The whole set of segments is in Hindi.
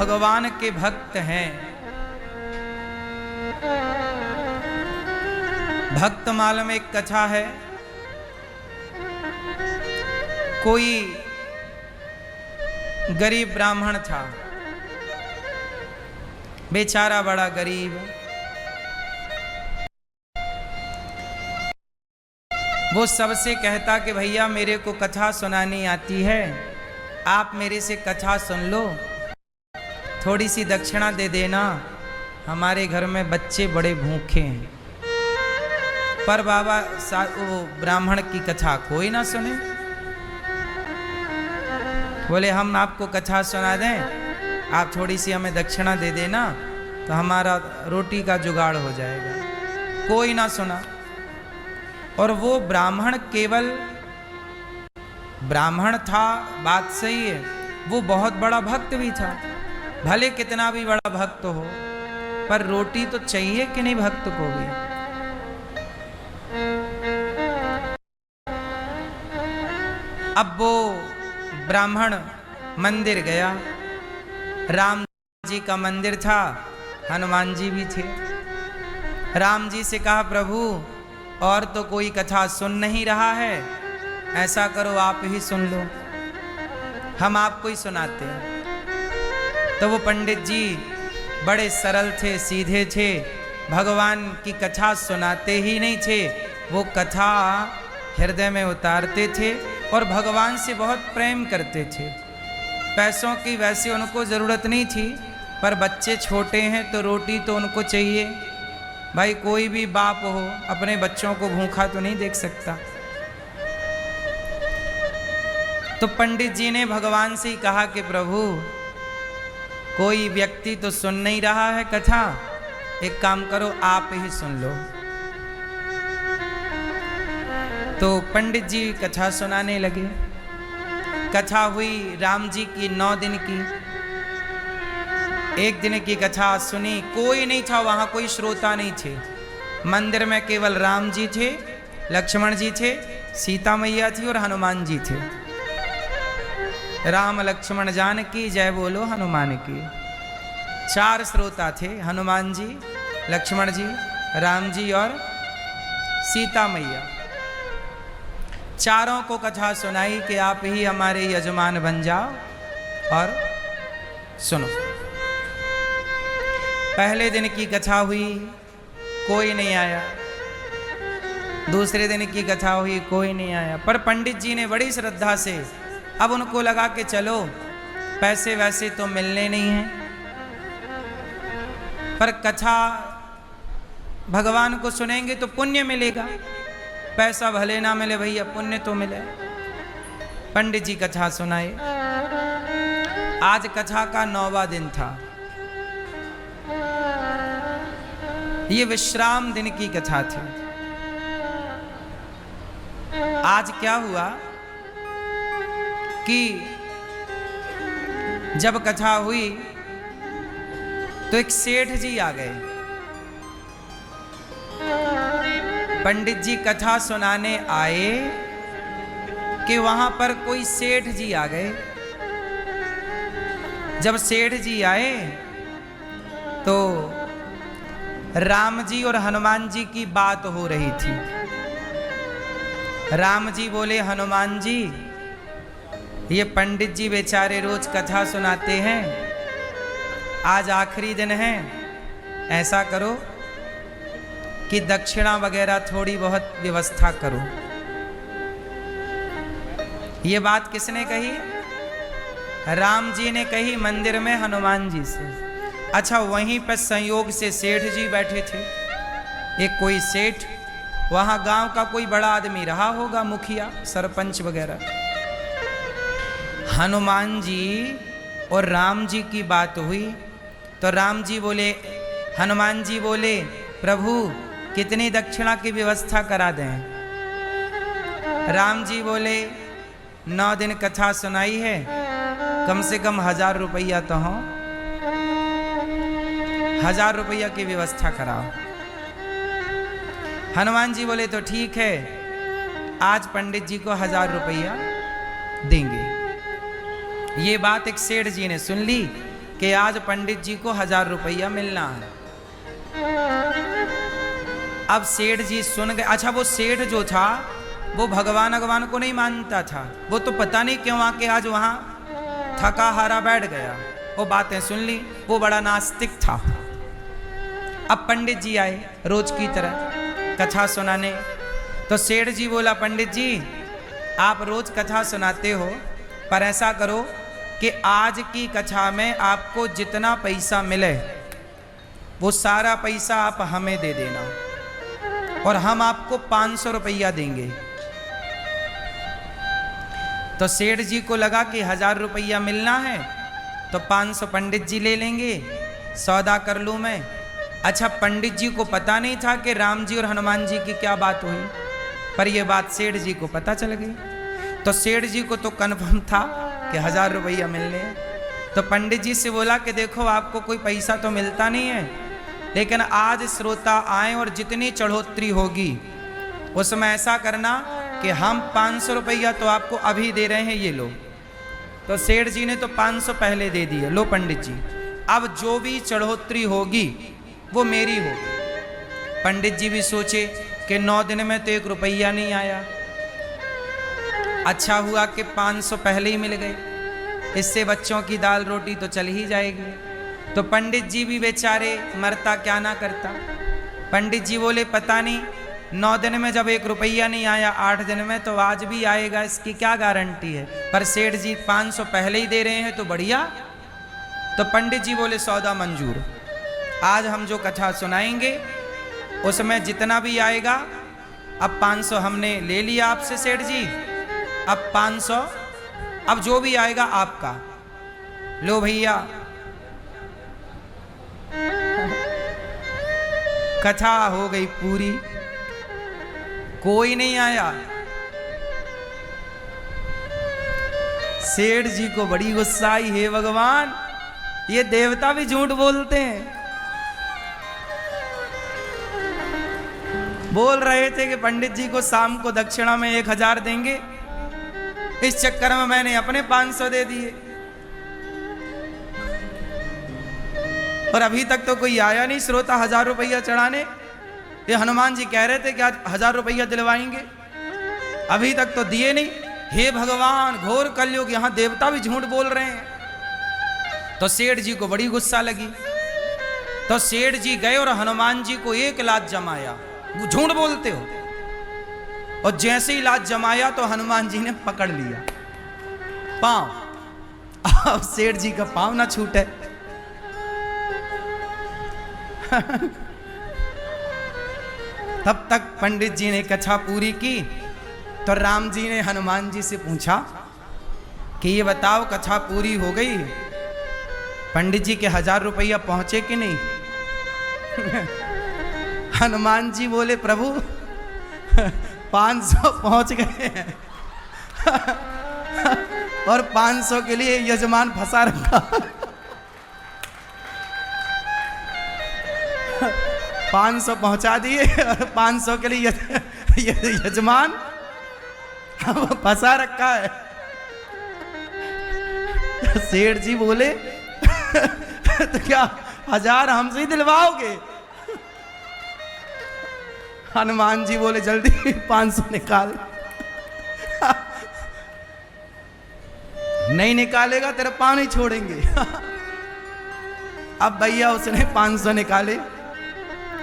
भगवान के भक्त हैं। भक्तमाल में एक कथा है। कोई गरीब ब्राह्मण था, बेचारा बड़ा गरीब। वो सबसे कहता कि भैया मेरे को कथा सुनानी आती है, आप मेरे से कथा सुन लो, थोड़ी सी दक्षिणा दे देना, हमारे घर में बच्चे बड़े भूखे हैं। पर बाबा वो ब्राह्मण की कथा कोई ना सुने। बोले हम आपको कथा सुना दें, आप थोड़ी सी हमें दक्षिणा दे देना तो हमारा रोटी का जुगाड़ हो जाएगा। कोई ना सुना। और वो ब्राह्मण केवल ब्राह्मण था, बात सही है, वो बहुत बड़ा भक्त भी था। भले कितना भी बड़ा भक्त हो, पर रोटी तो चाहिए कि नहीं भक्त को भी। अब वो ब्राह्मण मंदिर गया। राम जी का मंदिर था, हनुमान जी भी थे। राम जी से कहा प्रभु और तो कोई कथा सुन नहीं रहा है, ऐसा करो आप ही सुन लो, हम आपको ही सुनाते हैं। तो वो पंडित जी बड़े सरल थे, सीधे थे, भगवान की कथा सुनाते ही नहीं थे, वो कथा हृदय में उतारते थे और भगवान से बहुत प्रेम करते थे। पैसों की वैसे उनको ज़रूरत नहीं थी, पर बच्चे छोटे हैं तो रोटी तो उनको चाहिए। भाई कोई भी बाप हो अपने बच्चों को भूखा तो नहीं देख सकता। तो पंडित जी ने भगवान से ही कहा कि प्रभु कोई व्यक्ति तो सुन नहीं रहा है कथा, एक काम करो आप ही सुन लो। तो पंडित जी कथा सुनाने लगे। कथा हुई राम जी की 9 दिन की। एक दिन की कथा सुनी, कोई नहीं था वहां, कोई श्रोता नहीं थे। मंदिर में केवल राम जी थे, लक्ष्मण जी थे, सीता मैया थी और हनुमान जी थे। राम लक्ष्मण जानकी जय बोलो हनुमान की। 4 श्रोता थे, हनुमान जी, लक्ष्मण जी, राम जी और सीता मैया। चारों को कथा सुनाई कि आप ही हमारे यजमान बन जाओ और सुनो। पहले दिन की कथा हुई, कोई नहीं आया। दूसरे दिन की कथा हुई, कोई नहीं आया। पर पंडित जी ने बड़ी श्रद्धा से, अब उनको लगा कि चलो पैसे वैसे तो मिलने नहीं हैं, पर कथा भगवान को सुनेंगे तो पुण्य मिलेगा। पैसा भले ना मिले भैया, पुण्य तो मिले। पंडित जी कथा सुनाए। आज कथा का 9वां दिन था। ये विश्राम दिन की कथा थी। आज क्या हुआ कि जब कथा हुई तो एक सेठ जी आ गए। पंडित जी कथा सुनाने आए कि वहां पर कोई सेठ जी आ गए। जब सेठ जी आए तो राम जी और हनुमान जी की बात हो रही थी। राम जी बोले हनुमान जी, ये पंडित जी बेचारे रोज कथा सुनाते हैं, आज आखिरी दिन है, ऐसा करो कि दक्षिणा वगैरह थोड़ी बहुत व्यवस्था करो। ये बात किसने कही? राम जी ने कही मंदिर में हनुमान जी से। अच्छा, वहीं पर संयोग से सेठ जी बैठे थे। एक कोई सेठ, वहां गांव का कोई बड़ा आदमी रहा होगा, मुखिया, सरपंच वगैरह। हनुमान जी और राम जी की बात हुई तो राम जी बोले, हनुमान जी बोले प्रभु कितनी दक्षिणा की व्यवस्था करा दें? राम जी बोले 9 दिन कथा सुनाई है, कम से कम 1000 रुपया तो हो, 1000 रुपया की व्यवस्था कराओ। हनुमान जी बोले तो ठीक है, आज पंडित जी को 1000 रुपया देंगे। ये बात एक सेठ जी ने सुन ली कि आज पंडित जी को 1000 रुपया मिलना है। अब सेठ जी सुन गए। अच्छा, वो सेठ जो था वो भगवान को नहीं मानता था। वो तो पता नहीं क्यों आके आज वहां थका हारा बैठ गया। वो बातें सुन ली, वो बड़ा नास्तिक था। अब पंडित जी आए रोज की तरह कथा सुनाने। तो सेठ जी बोला, पंडित जी आप रोज कथा सुनाते हो, पर ऐसा करो कि आज की कथा में आपको जितना पैसा मिले वो सारा पैसा आप हमें दे देना और हम आपको 500 रुपया देंगे। तो सेठ जी को लगा कि 1000 रुपया मिलना है तो 500 पंडित जी ले लेंगे, सौदा कर लूँ मैं। अच्छा, पंडित जी को पता नहीं था कि राम जी और हनुमान जी की क्या बात हुई, पर यह बात सेठ जी को पता चल गई। तो सेठ जी को तो कन्फर्म था कि 1000 रुपया मिलने। तो पंडित जी से बोला कि देखो आपको कोई पैसा तो मिलता नहीं है, लेकिन आज श्रोता आए और जितनी चढ़ोतरी होगी उसमें ऐसा करना कि हम 500 रुपया तो आपको अभी दे रहे हैं, ये लो। तो सेठ जी ने तो 500 पहले दे दिए। लो पंडित जी, अब जो भी चढ़ोतरी होगी वो मेरी होगी। पंडित जी भी सोचे कि 9 दिन में तो 1 रुपया नहीं आया, अच्छा हुआ कि 500 पहले ही मिल गए, इससे बच्चों की दाल रोटी तो चल ही जाएगी। तो पंडित जी भी बेचारे मरता क्या ना करता। पंडित जी बोले, पता नहीं 9 दिन में जब 1 रुपया नहीं आया, 8 दिन में तो आज भी आएगा, इसकी क्या गारंटी है। पर सेठ जी 500 पहले ही दे रहे हैं तो बढ़िया। तो पंडित जी बोले, सौदा मंजूर, आज हम जो कथा सुनाएंगे उसमें जितना भी आएगा, अब 500 हमने ले लिया आपसे सेठ जी, अब 500, अब जो भी आएगा आपका। लो भैया, कथा हो गई पूरी, कोई नहीं आया। सेठ जी को बड़ी गुस्सा आई, हे भगवान, ये देवता भी झूठ बोलते हैं। बोल रहे थे कि पंडित जी को शाम को दक्षिणा में 1000 देंगे, इस चक्कर में मैंने अपने 500 दे दिए और अभी तक तो कोई आया नहीं श्रोता 1000 रुपया चढ़ाने। ये हनुमान जी कह रहे थे कि आज 1000 रुपया दिलवाएंगे, अभी तक तो दिए नहीं। हे भगवान, घोर कलयुग, यहां देवता भी झूठ बोल रहे हैं। तो सेठ जी को बड़ी गुस्सा लगी। तो सेठ जी गए और हनुमान जी को 1 लात जमाया, वो झूठ बोलते हो। और जैसे ही लात जमाया तो हनुमान जी ने पकड़ लिया पांव। अब सेठ जी का पांव ना छूटे। तब तक पंडित जी ने कथा पूरी की। तो राम जी ने हनुमान जी से पूछा कि ये बताओ कथा पूरी हो गई, पंडित जी के 1000 रुपया पहुंचे कि नहीं। हनुमान जी बोले, प्रभु 500 पहुंच गए हैं और 500 के लिए यजमान फंसा रखा। 500 पहुंचा दिए और 500 के लिए यजमान फंसा रखा है। सेठ जी बोले, तो क्या 1000 हमसे ही दिलवाओगे। हनुमान जी बोले, जल्दी 500 निकाल। नहीं निकालेगा तेरा पाँव नहीं छोड़ेंगे। अब भैया उसने 500 निकाले।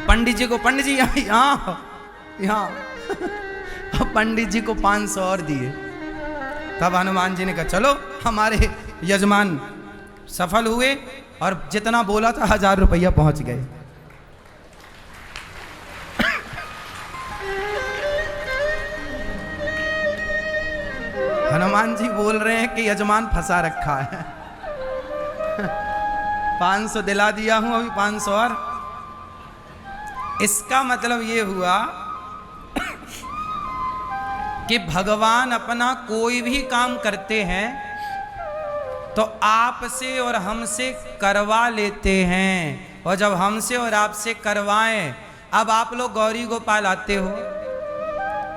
पंडित जी को, पंडित जी यहाँ पंडित जी को 500 और दिए। तब हनुमान जी ने कहा, चलो हमारे यजमान सफल हुए और जितना बोला था 1000 रुपया पहुंच गए। हनुमान जी बोल रहे हैं कि यजमान फंसा रखा है। 500 दिला दिया हूं, अभी 500 और। इसका मतलब ये हुआ कि भगवान अपना कोई भी काम करते हैं तो आपसे और हमसे करवा लेते हैं। और जब हमसे और आपसे करवाएं, अब आप लोग गौरी गोपाल आते हो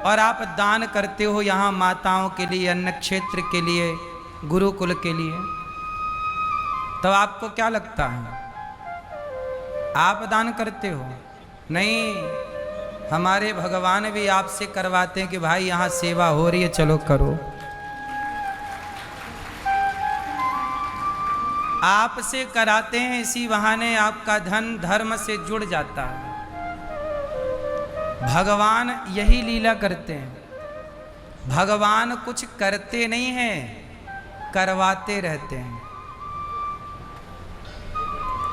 और आप दान करते हो यहाँ माताओं के लिए, अन्न क्षेत्र के लिए, गुरुकुल के लिए। तो आपको क्या लगता है आप दान करते हो? नहीं, हमारे भगवान भी आपसे करवाते हैं कि भाई यहाँ सेवा हो रही है, चलो करो। आपसे कराते हैं, इसी बहाने आपका धन धर्म से जुड़ जाता है। भगवान यही लीला करते हैं। भगवान कुछ करते नहीं हैं, करवाते रहते हैं।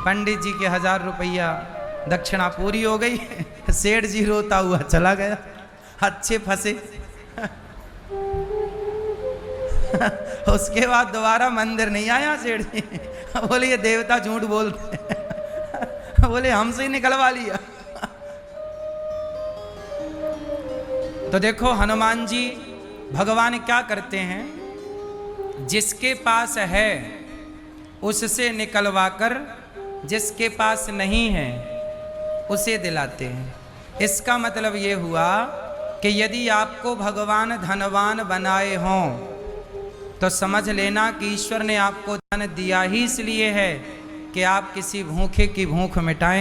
पंडित जी के 1000 रुपया दक्षिणा पूरी हो गई, सेठ जी रोता हुआ चला गया, अच्छे फंसे। उसके बाद दोबारा मंदिर नहीं आया सेठ जी। बोले ये देवता झूठ बोलते। बोले हमसे ही निकलवा लिया। तो देखो हनुमान जी भगवान क्या करते हैं, जिसके पास है उससे निकलवाकर जिसके पास नहीं है उसे दिलाते हैं। इसका मतलब ये हुआ कि यदि आपको भगवान धनवान बनाए हों तो समझ लेना कि ईश्वर ने आपको धन दिया ही इसलिए है कि आप किसी भूखे की भूख मिटाएं।